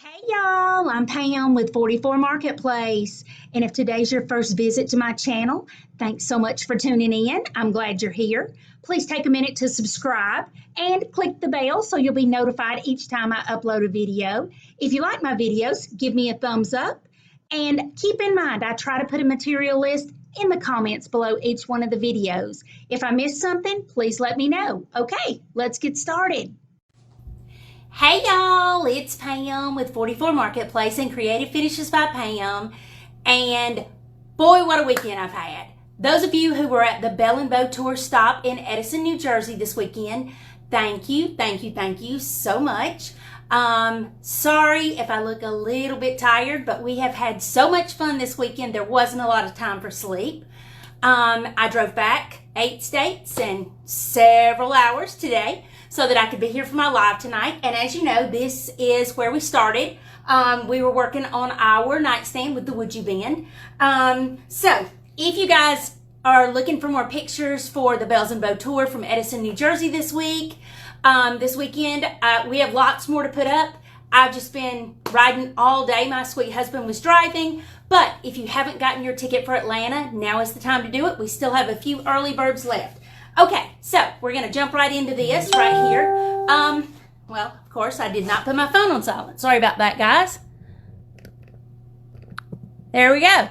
Hey y'all, I'm Pam with 44 Marketplace. And if today's your first visit to my channel, thanks so much for tuning in. I'm glad you're here. Please take a minute to subscribe and click the bell so you'll be notified each time I upload a video. If you like my videos, give me a thumbs up. And keep in mind, I try to put a material list in the comments below each one of the videos. If I missed something, please let me know. Okay, let's get started. Hey y'all, it's Pam with 44 Marketplace and Creative Finishes by Pam. And boy, what a weekend I've had. Those of you who were at the Bell and Bow Tour stop in Edison, New Jersey this weekend, thank you so much. Sorry if I look a little bit tired, but we have had so much fun this weekend, there wasn't a lot of time for sleep. I drove back 8 states and several hours today so that I could be here for my live tonight. And as you know, this is where we started. We were working on our nightstand with the Woodubend. So if you guys are looking for more pictures for the Bells and Bow Tour from Edison, New Jersey this weekend, we have lots more to put up. I've just been riding all day. My sweet husband was driving. But if you haven't gotten your ticket for Atlanta, now is the time to do it. We still have a few early birds left. Okay, so we're going to jump right into this right here. Well, of course, I did not put my phone on silent. Sorry about that, guys. There we go.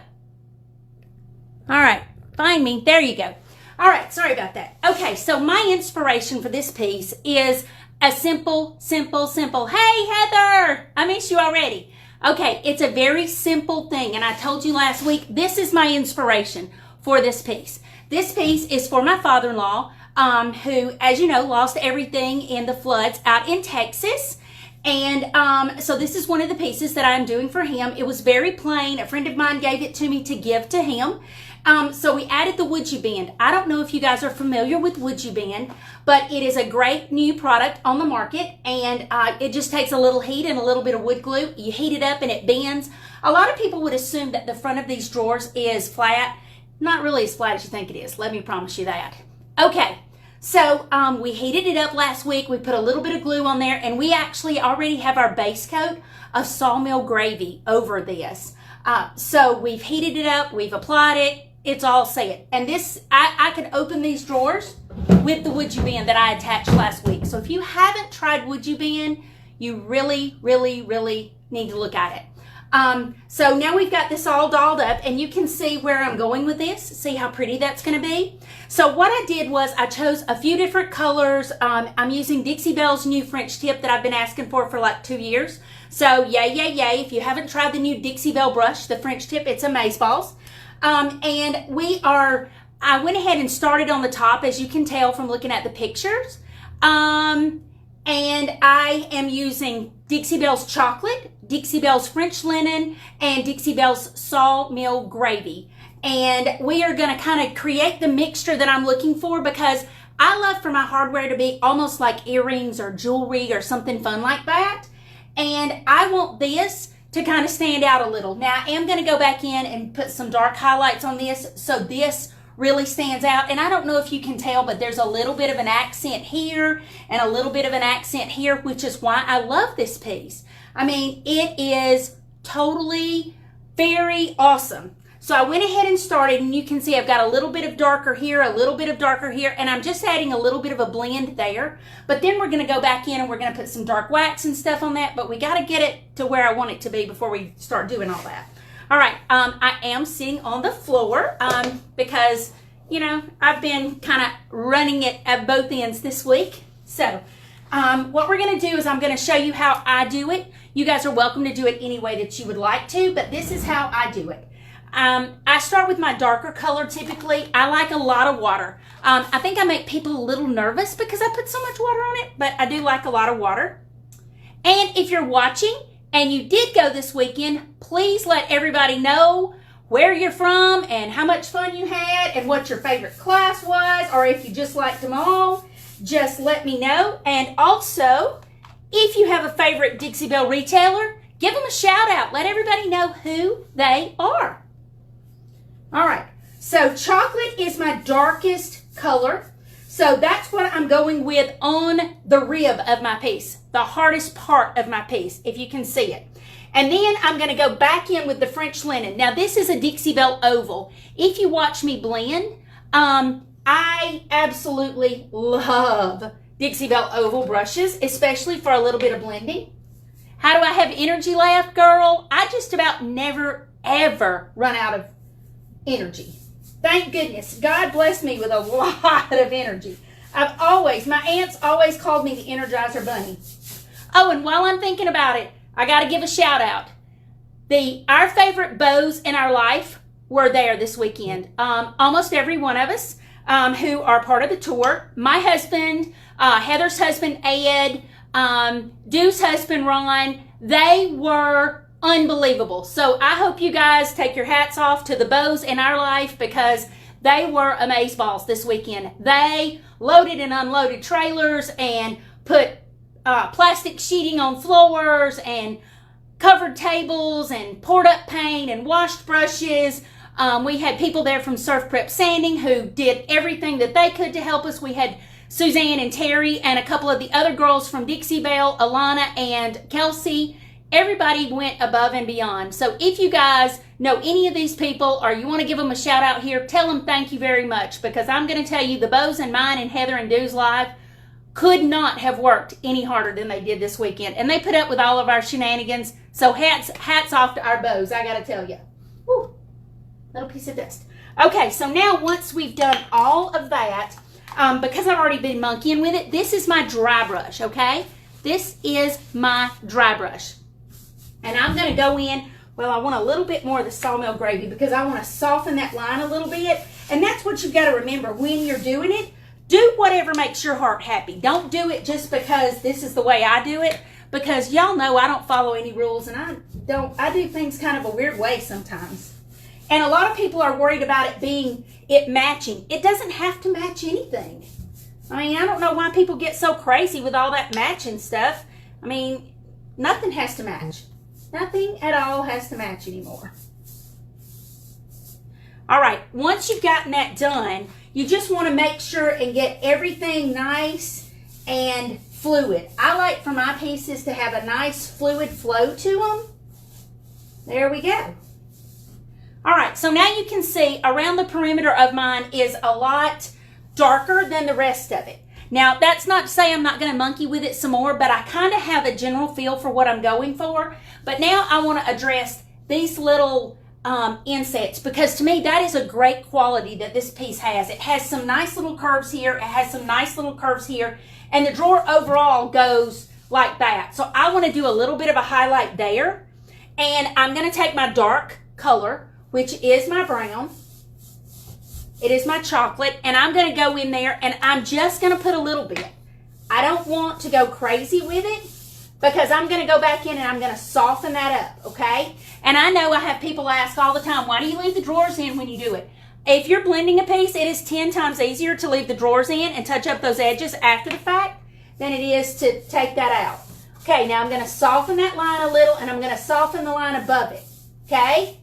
All right, find me. There you go. All right, sorry about that. Okay, so my inspiration for this piece is a simple, hey, Heather, I miss you already. Okay, it's a very simple thing, and I told you last week, this is my inspiration for this piece. This piece is for my father-in-law, who, as you know, lost everything in the floods out in Texas. And so this is one of the pieces that I'm doing for him. It was very plain. A friend of mine gave it to me to give to him. So we added the Woodubend. I don't know if you guys are familiar with Woodubend, but it is a great new product on the market, and it just takes a little heat and a little bit of wood glue. You heat it up and it bends. A lot of people would assume that the front of these drawers is flat. Not really as flat as you think it is. Let me promise you that. Okay, so we heated it up last week. We put a little bit of glue on there, and we actually already have our base coat of sawmill gravy over this. So we've heated it up. We've applied it. It's all set. And this, I can open these drawers with the Woodubend that I attached last week. So if you haven't tried Woodubend, you really need to look at it. So now we've got this all dolled up, and you can see where I'm going with this. See how pretty that's going to be? So what I did was I chose a few different colors. I'm using Dixie Belle's new French tip that I've been asking for like 2 years. So yay. If you haven't tried the new Dixie Belle brush, the French tip, it's amazeballs. And I went ahead and started on the top, as you can tell from looking at the pictures. And I am using Dixie Belle's chocolate, Dixie Belle's French linen, and Dixie Belle's sawmill gravy. And we are going to kind of create the mixture that I'm looking for, because I love for my hardware to be almost like earrings or jewelry or something fun like that. And I want this to kind of stand out a little. Now, I am going to go back in and put some dark highlights on this so this really stands out. And I don't know if you can tell, but there's a little bit of an accent here and a little bit of an accent here, which is why I love this piece. I mean, it is totally very awesome. So I went ahead and started, and you can see I've got a little bit of darker here, a little bit of darker here, and I'm just adding a little bit of a blend there. But then we're going to go back in and we're going to put some dark wax and stuff on that, but we got to get it to where I want it to be before we start doing all that. All right, I am sitting on the floor because, you know, I've been kind of running it at both ends this week. So what we're going to do is I'm going to show you how I do it. You guys are welcome to do it any way that you would like to, but this is how I do it. I start with my darker color typically. I like a lot of water. I think I make people a little nervous because I put so much water on it, but I do like a lot of water. And if you're watching and you did go this weekend, please let everybody know where you're from and how much fun you had and what your favorite class was, or if you just liked them all, just let me know. And also, if you have a favorite Dixie Belle retailer, give them a shout out. Let everybody know who they are. All right, so chocolate is my darkest color. So that's what I'm going with on the rib of my piece. the hardest part of my piece, if you can see it. And then I'm going to go back in with the French linen. Now, this is a Dixie Belle oval. If you watch me blend, I absolutely love Dixie Belle oval brushes, especially for a little bit of blending. How do I have energy left, girl? I just about never, ever run out of energy. Thank goodness. God bless me with a lot of energy. My aunts always called me the Energizer Bunny. Oh, and while I'm thinking about it, I got to give a shout out. Our favorite bows in our life were there this weekend. Almost every one of us who are part of the tour. My husband, Heather's husband, Ed, Dew's husband, Ron, they were unbelievable. So I hope you guys take your hats off to the bows in our life because they were amazeballs this weekend. They loaded and unloaded trailers and put plastic sheeting on floors and covered tables and poured up paint and washed brushes. We had people there from Surf Prep Sanding who did everything that they could to help us. We had Suzanne and Terry and a couple of the other girls from Dixie Belle, Alana and Kelsey. Everybody went above and beyond. So if you guys know any of these people or you want to give them a shout out here, tell them thank you very much, because I'm going to tell you the bows in mine and Heather and Dew's live could not have worked any harder than they did this weekend. And they put up with all of our shenanigans. So hats off to our bows, I got to tell you. Woo, little piece of dust. Okay, so now once we've done all of that, because I've already been monkeying with it, this is my dry brush, okay? This is my dry brush. And I'm going to go in, well, I want a little bit more of the sawmill gravy because I want to soften that line a little bit. And that's what you've got to remember when you're doing it. Do whatever makes your heart happy. Don't do it just because this is the way I do it, because y'all know I don't follow any rules, and I do things kind of a weird way sometimes. And a lot of people are worried about it matching. It doesn't have to match anything. I mean, I don't know why people get so crazy with all that matching stuff. I mean, nothing has to match. Nothing at all has to match anymore. All right, once you've gotten that done, you just want to make sure and get everything nice and fluid. I like for my pieces to have a nice fluid flow to them. There we go. All right, so now you can see around the perimeter of mine is a lot darker than the rest of it. Now, that's not to say I'm not going to monkey with it some more, but I kind of have a general feel for what I'm going for. But now I want to address these little insets, because to me that is a great quality that this piece has. It has some nice little curves here. It has some nice little curves here. And the drawer overall goes like that. So I want to do a little bit of a highlight there. And I'm going to take my dark color, which is my brown. It is my chocolate, and I'm going to go in there and I'm just going to put a little bit. I don't want to go crazy with it because I'm going to go back in and I'm going to soften that up, okay? And I know I have people ask all the time, why do you leave the drawers in when you do it? If you're blending a piece, it is 10 times easier to leave the drawers in and touch up those edges after the fact than it is to take that out. Okay, now I'm going to soften that line a little, and I'm going to soften the line above it, okay?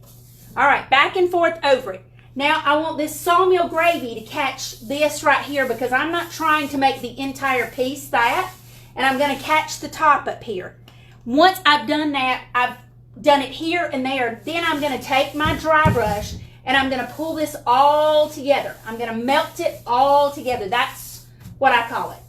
All right, back and forth over it. Now, I want this sawmill gravy to catch this right here because I'm not trying to make the entire piece that, and I'm going to catch the top up here. Once I've done that, I've done it here and there, then I'm going to take my dry brush and I'm going to pull this all together. I'm going to melt it all together. That's what I call it.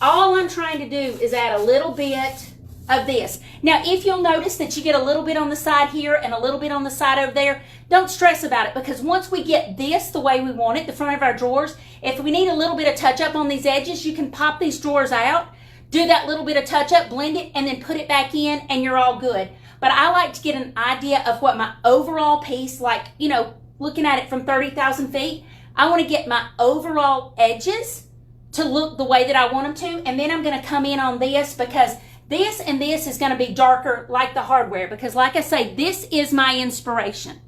All I'm trying to do is add a little bit of this. Now, if you'll notice that you get a little bit on the side here and a little bit on the side over there, don't stress about it, because once we get this the way we want it, the front of our drawers, if we need a little bit of touch up on these edges, you can pop these drawers out, do that little bit of touch up, blend it, and then put it back in, and you're all good. But I like to get an idea of what my overall piece, like, you know, looking at it from 30,000 feet, I want to get my overall edges to look the way that I want them to, and then I'm going to come in on this, because this and this is going to be darker like the hardware, because like I say, this is my inspiration.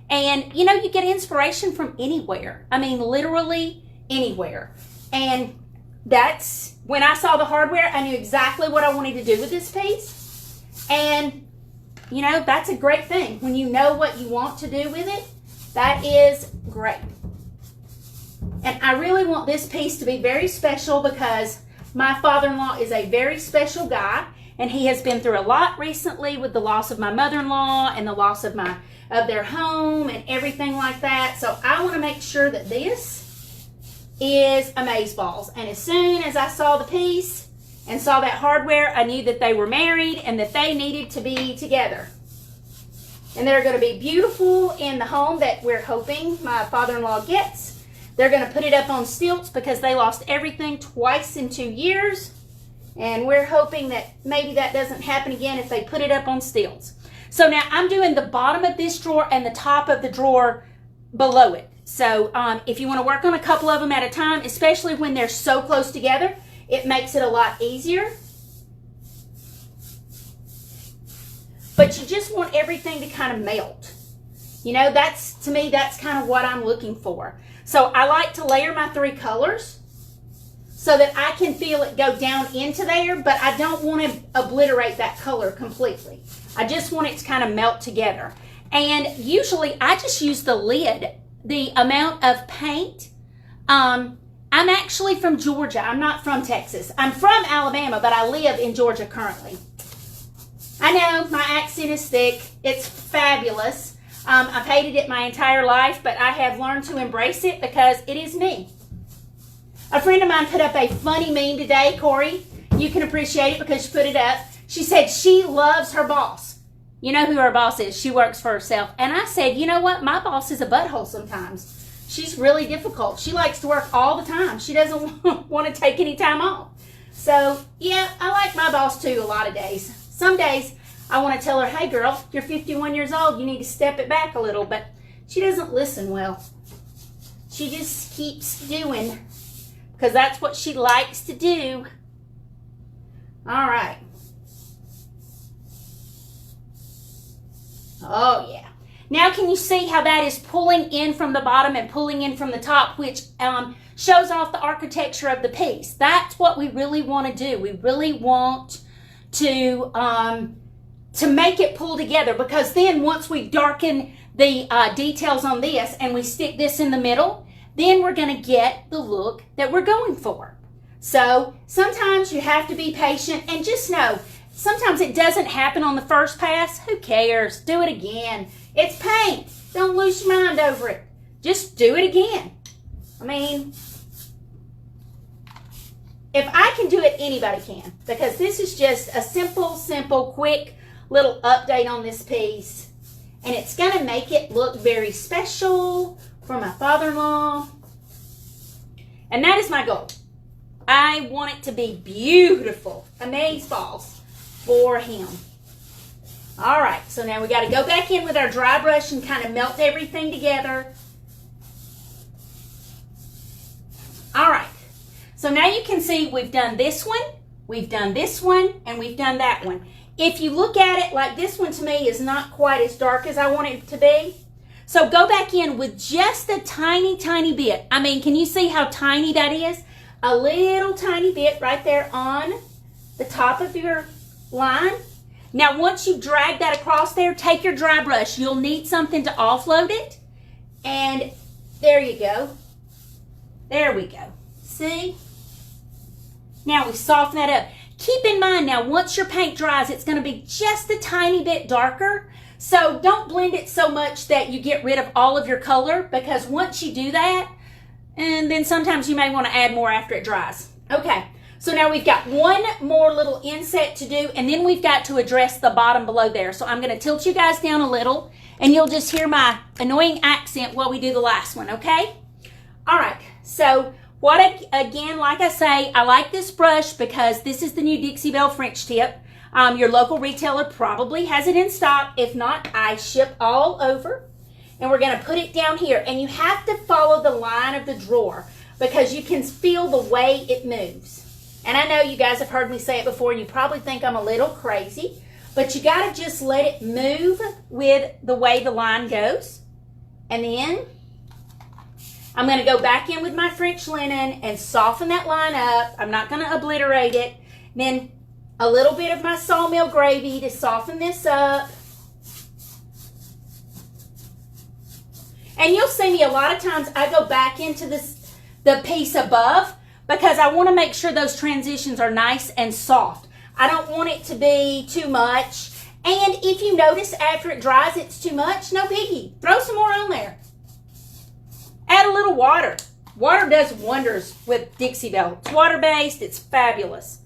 And, you know, you get inspiration from anywhere. I mean, literally anywhere. And that's, when I saw the hardware, I knew exactly what I wanted to do with this piece. And, you know, that's a great thing. When you know what you want to do with it, that is great. And I really want this piece to be very special because My father-in-law is a very special guy, and he has been through a lot recently with the loss of my mother-in-law and the loss of their home and everything like that. So I want to make sure that this is amazeballs. And as soon as I saw the piece and saw that hardware, I knew that they were married and that they needed to be together. And they're going to be beautiful in the home that we're hoping my father-in-law gets. They're going to put it up on stilts because they lost everything twice in 2 years. And we're hoping that maybe that doesn't happen again if they put it up on stilts. So now I'm doing the bottom of this drawer and the top of the drawer below it. So if you want to work on a couple of them at a time, especially when they're so close together, it makes it a lot easier. But you just want everything to kind of melt. You know, to me, that's kind of what I'm looking for. So I like to layer my 3 colors so that I can feel it go down into there, but I don't want to obliterate that color completely. I just want it to kind of melt together. And usually I just use the lid, the amount of paint. I'm actually from Georgia. I'm not from Texas. I'm from Alabama, but I live in Georgia currently. I know my accent is thick. It's fabulous. I've hated it my entire life, but I have learned to embrace it because it is me. A friend of mine put up a funny meme today, Corey. You can appreciate it because she put it up. She said she loves her boss. You know who her boss is. She works for herself. And I said, you know what? My boss is a butthole sometimes. She's really difficult. She likes to work all the time. She doesn't want to take any time off. So, yeah, I like my boss too a lot of days. Some days I want to tell her, hey girl, you're 51 years old, you need to step it back a little, but she doesn't listen well. She just keeps doing, because that's what she likes to do. All right. Oh yeah. Now can you see how that is pulling in from the bottom and pulling in from the top, which shows off the architecture of the piece? That's what we really want to do. We really want to make it pull together, because then once we darken the details on this and we stick this in the middle, then we're going to get the look that we're going for. So sometimes you have to be patient and just know, sometimes it doesn't happen on the first pass. Who cares? Do it again. It's paint. Don't lose your mind over it. Just do it again. I mean, if I can do it, anybody can, because this is just a simple, quick little update on this piece, and it's going to make it look very special for my father-in-law, and that is my goal. I want it to be beautiful, amazeballs for him. All right, so now we got to go back in with our dry brush and kind of melt everything together. All right. So now you can see we've done this one, we've done this one, and we've done that one. If you look at it, like this one to me is not quite as dark as I want it to be. So go back in with just a tiny bit. I mean, can you see how tiny that is? A little tiny bit right there on the top of your line. Now once you drag that across there, take your dry brush. You'll need something to offload it. And there you go. There we go. See? Now we soften that up. Keep in mind now, once your paint dries, it's going to be just a tiny bit darker. So don't blend it so much that you get rid of all of your color, because once you do that, and then sometimes you may want to add more after it dries. Okay, so now we've got one more little inset to do, and then we've got to address the bottom below there. So I'm going to tilt you guys down a little, and you'll just hear my annoying accent while we do the last one, okay? All right, so again, like I say, I like this brush because this is the new Dixie Belle French tip. Your local retailer probably has it in stock. If not, I ship all over. And we're going to put it down here. And you have to follow the line of the drawer because you can feel the way it moves. And I know you guys have heard me say it before, and you probably think I'm a little crazy, but you got to just let it move with the way the line goes. And then I'm going to go back in with my French linen and soften that line up. I'm not going to obliterate it. Then a little bit of my sawmill gravy to soften this up. And you'll see me a lot of times I go back into the piece above, because I want to make sure those transitions are nice and soft. I don't want it to be too much. And if you notice after it dries it's too much, no biggie. Throw some more on there. Add a little water. Water does wonders with Dixie Belle. It's water-based. It's fabulous.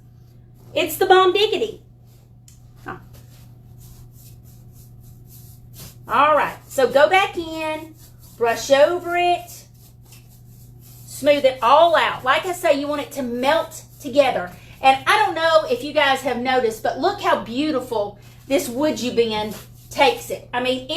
It's the bomb diggity. Huh. All right. So go back in. Brush over it. Smooth it all out. Like I say, you want it to melt together. And I don't know if you guys have noticed, but look how beautiful this Woodubend takes it. I mean,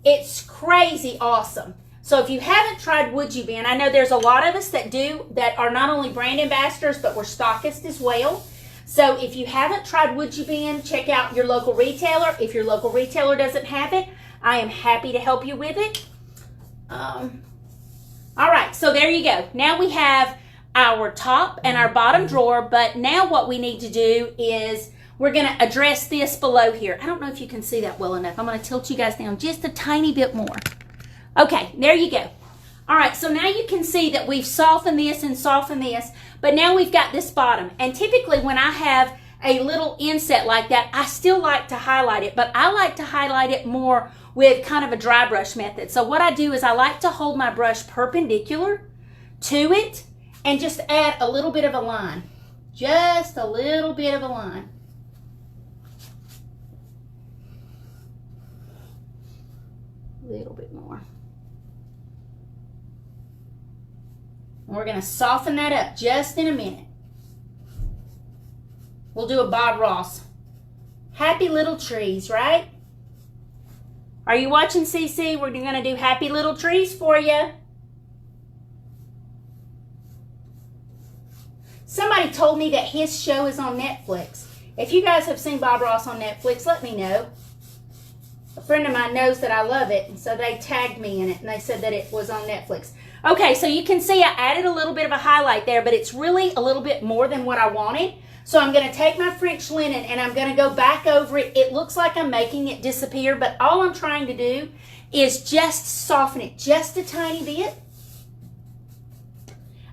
it's crazy awesome. So if you haven't tried Woodubend, I know there's a lot of us that do, that are not only brand ambassadors, but we're stockists as well. So if you haven't tried Woodubend, check out your local retailer. If your local retailer doesn't have it, I am happy to help you with it. All right, so there you go. Now we have our top and our bottom drawer, but now what we need to do is we're going to address this below here. I don't know if you can see that well enough. I'm going to tilt you guys down just a tiny bit more. Okay, there you go. All right, so now you can see that we've softened this and softened this, but now we've got this bottom. And typically when I have a little inset like that, I still like to highlight it, but I like to highlight it more with kind of a dry brush method. So what I do is I like to hold my brush perpendicular to it and just add a little bit of a line. Just a little bit of a line. A little bit more. And we're going to soften that up just in a minute. We'll do a Bob Ross. Happy little trees, right? Are you watching, CC? We're going to do happy little trees for you. Somebody told me that his show is on Netflix. If you guys have seen Bob Ross on Netflix, let me know. A friend of mine knows that I love it, and so they tagged me in it, and they said that it was on Netflix. Okay, so you can see I added a little bit of a highlight there, but it's really a little bit more than what I wanted. So I'm going to take my French linen, and I'm going to go back over it. It looks like I'm making it disappear, but all I'm trying to do is just soften it just a tiny bit.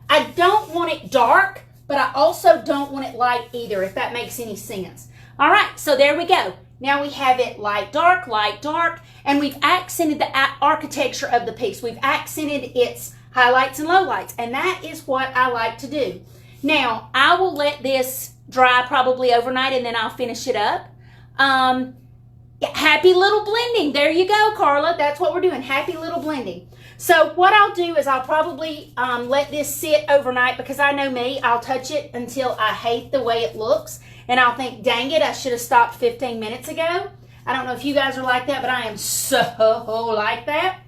I don't want it dark, but I also don't want it light either, if that makes any sense. All right, so there we go. Now we have it light, dark, and we've accented the architecture of the piece. We've accented its highlights and lowlights, and that is what I like to do. Now, I will let this dry probably overnight, and then I'll finish it up. Happy little blending. There you go, Carla. That's what we're doing, happy little blending. So what I'll do is I'll probably let this sit overnight, because I know me, I'll touch it until I hate the way it looks. And I'll think, dang it, I should have stopped 15 minutes ago. I don't know if you guys are like that, but I am so like that.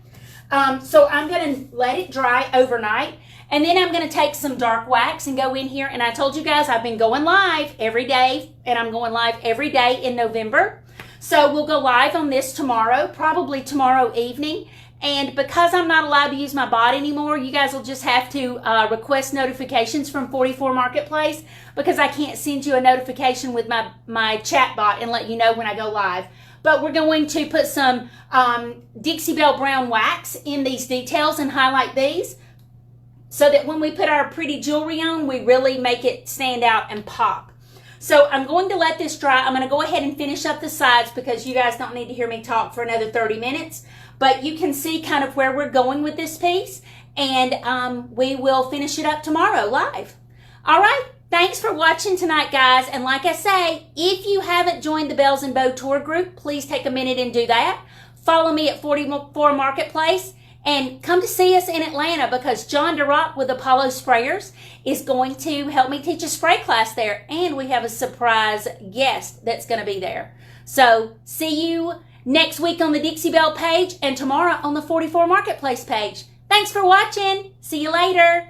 So I'm going to let it dry overnight. And then I'm going to take some dark wax and go in here. And I told you guys I've been going live every day. And I'm going live every day in November. So we'll go live on this tomorrow, probably tomorrow evening. And because I'm not allowed to use my bot anymore, you guys will just have to request notifications from 44 Marketplace, because I can't send you a notification with my chat bot and let you know when I go live. But we're going to put some Dixie Belle Brown wax in these details and highlight these, so that when we put our pretty jewelry on, we really make it stand out and pop. So I'm going to let this dry. I'm going to go ahead and finish up the sides, because you guys don't need to hear me talk for another 30 minutes. But you can see kind of where we're going with this piece. And we will finish it up tomorrow live. All right. Thanks for watching tonight, guys. And like I say, if you haven't joined the Bells and Bow Tour group, please take a minute and do that. Follow me at 44 Marketplace. And come to see us in Atlanta, because John DeRock with Apollo Sprayers is going to help me teach a spray class there. And we have a surprise guest that's going to be there. So see you next week on the Dixie Belle page, and tomorrow on the 44 Marketplace page. Thanks for watching. See you later.